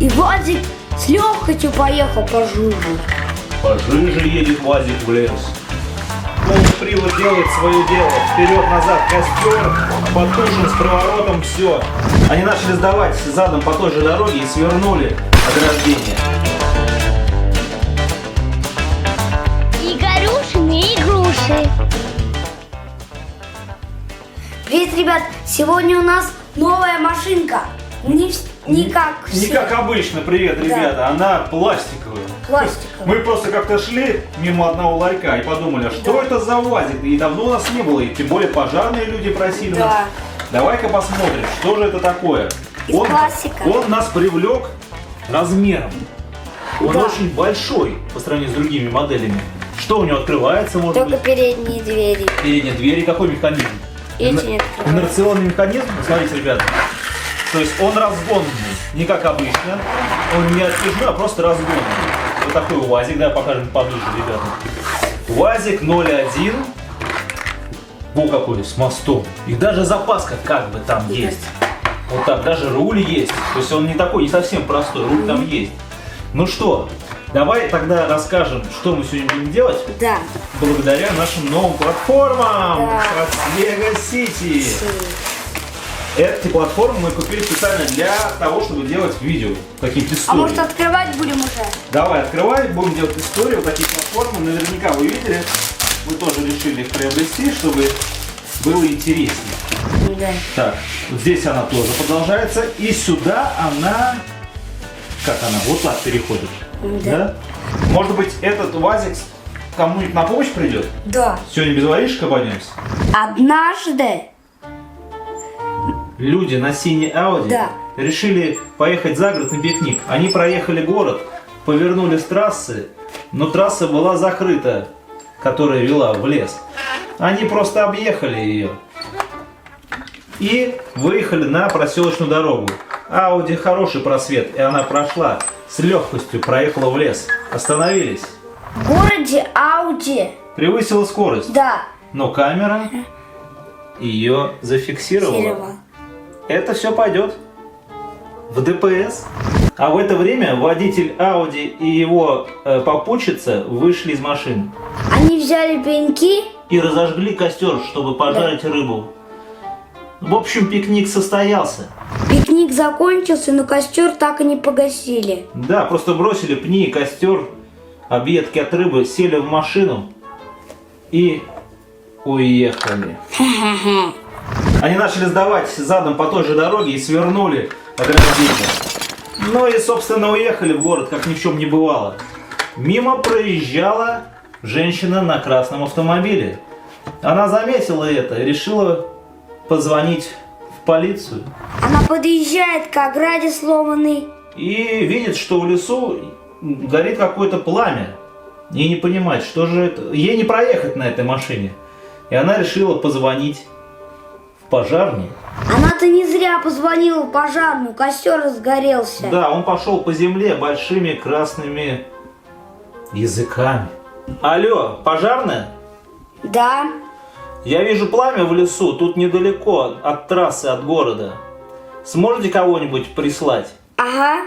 И ВАЗик с легкостью поехал по жижу. По жиже едет ВАЗик в лес. Полный привод делает свое дело. Вперед-назад костер, потушен с проворотом, все. Они начали сдавать задом по той же дороге и свернули ограждение. Игорюшины игруши. Привет, ребят! Сегодня у нас новая машинка. Не как все. Не как обычно, привет, Да. ребята, она пластиковая. Пластиковая. Мы просто как-то шли мимо одного ларька и подумали, а что Да. это за ВАЗик? И давно у нас не было, и тем более пожарные люди просили Да. нас. Давай-ка посмотрим, что же это такое. Из пластика. Он нас привлек размером. Он Да. очень большой по сравнению с другими моделями. Что у него открывается, может Только быть? передние двери. Передние двери, какой механизм? Эти не открываются. Инерционный механизм, смотрите, ребята. То есть он разгонный, не как обычно. Он не оттяжной, а просто разгонный. Вот такой УАЗик, да, покажем поближе, ребята. УАЗик 01. Во какой, с мостом. И даже запаска как бы там есть. Вот так, даже руль есть. То есть он не такой, не совсем простой, руль там есть. Ну что, давай тогда расскажем, что мы сегодня будем делать. Да. Благодаря нашим новым платформам Да. от Lego City. Эти платформы мы купили специально для того, чтобы делать видео, какие-то А истории. может открывать будем уже? Давай, открывай, будем делать историю. Вот такие платформы наверняка вы видели. Мы тоже решили их приобрести, чтобы было интереснее. Да. Так, вот здесь она тоже продолжается. И сюда она... Как она? Вот так переходит. Да. Может быть, этот УАЗик кому-нибудь на помощь придет? Да. Сегодня без воришек обойдемся? Однажды. Люди на синей Ауди Да. решили поехать за город на пикник. Они проехали город, повернули с трассы, но трасса была закрыта, которая вела в лес. Они просто объехали ее и выехали на проселочную дорогу. Ауди хороший просвет, и она прошла с легкостью, проехала в лес. Остановились. В городе Ауди. Превысила скорость, Да. но камера ее зафиксировала. Дерево. Это все пойдет в ДПС. А в это время водитель Ауди и его попутчица вышли из машины Они взяли пеньки. и разожгли костер, чтобы пожарить рыбу. В общем, пикник состоялся. Пикник закончился, но костер так и не погасили. Да, просто бросили пни, костер, объедки от рыбы, сели в машину и уехали. Они начали сдавать задом по той же дороге и свернули ограждение. Ну и, собственно, уехали в город, как ни в чем не бывало. Мимо проезжала женщина на красном автомобиле. Она заметила это и решила позвонить в полицию. Она подъезжает к ограде сломанной. И видит, что в лесу горит какое-то пламя. И не понимает, что же это. Ей не проехать на этой машине. И она решила позвонить в пожарную. Она-то не зря позвонила в пожарную, костер разгорелся. Да, он пошел по земле большими красными языками. Алло, пожарная? Да. Я вижу пламя в лесу, тут недалеко от трассы, от города. Сможете кого-нибудь прислать? Ага.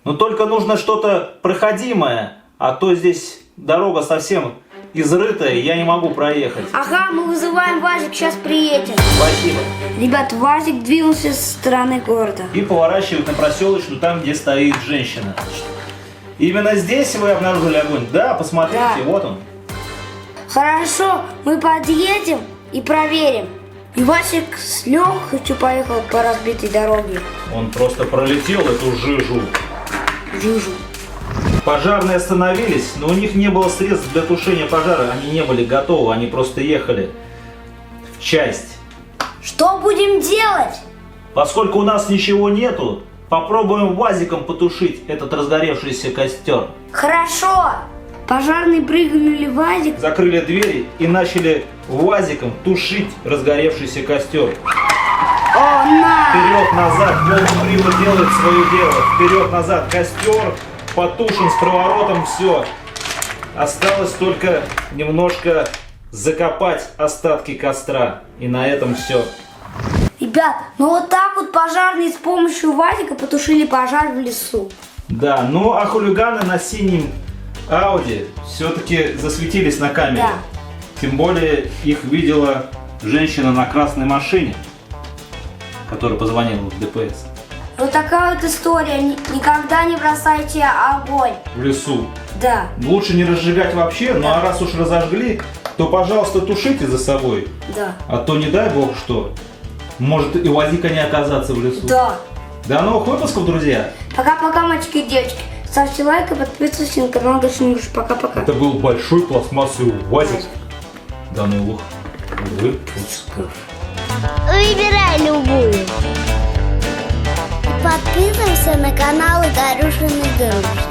Но только нужно что-то проходимое, а то здесь дорога совсем изрытая, и я не могу проехать. Ага, мы вызываем ВАЗик, сейчас приедем. Спасибо. Ребят, ВАЗик двинулся со стороны города. И поворачивает на проселочную, там, где стоит женщина. Именно здесь вы обнаружили огонь? Да, посмотрите, Да. вот он. Хорошо, мы подъедем и проверим. И ВАЗик с легкостью поехал по разбитой дороге. Он просто пролетел эту жижу. Жужу. Пожарные остановились, но у них не было средств для тушения пожара. Они не были готовы, они просто ехали в часть. Что будем делать? Поскольку у нас ничего нету, попробуем ВАЗиком потушить этот разгоревшийся костер. Хорошо. Пожарные прыгнули в ВАЗик. Закрыли двери и начали ВАЗиком тушить разгоревшийся костер. О, на! Вперед-назад, полный привод делает свое дело. Вперед-назад, костер потушен с проворотом, все. Осталось только немножко закопать остатки костра. И на этом все. Ребят, Ребят, ну вот так вот пожарные с помощью УАЗика потушили пожар в лесу. Да, ну а хулиганы на синем Ауди все-таки засветились на камере. Да. Тем более их видела женщина на красной машине, которая позвонила в ДПС. Вот такая вот история. Никогда не бросайте огонь. В лесу. Да, Лучше не разжигать вообще, ну а раз уж разожгли, то, пожалуйста, тушите за собой. да, А то, не дай бог, что может и УАЗика не оказаться в лесу. да. До новых выпусков, друзья! Пока-пока, мальчики и девочки. Ставьте лайк и подписывайтесь на канал Гаша Миша. Пока-пока. Это был большой пластмассовый УАЗик. До новых выпусков. Выбирай любую. Подписывайся на канал Игорюшины игрушки.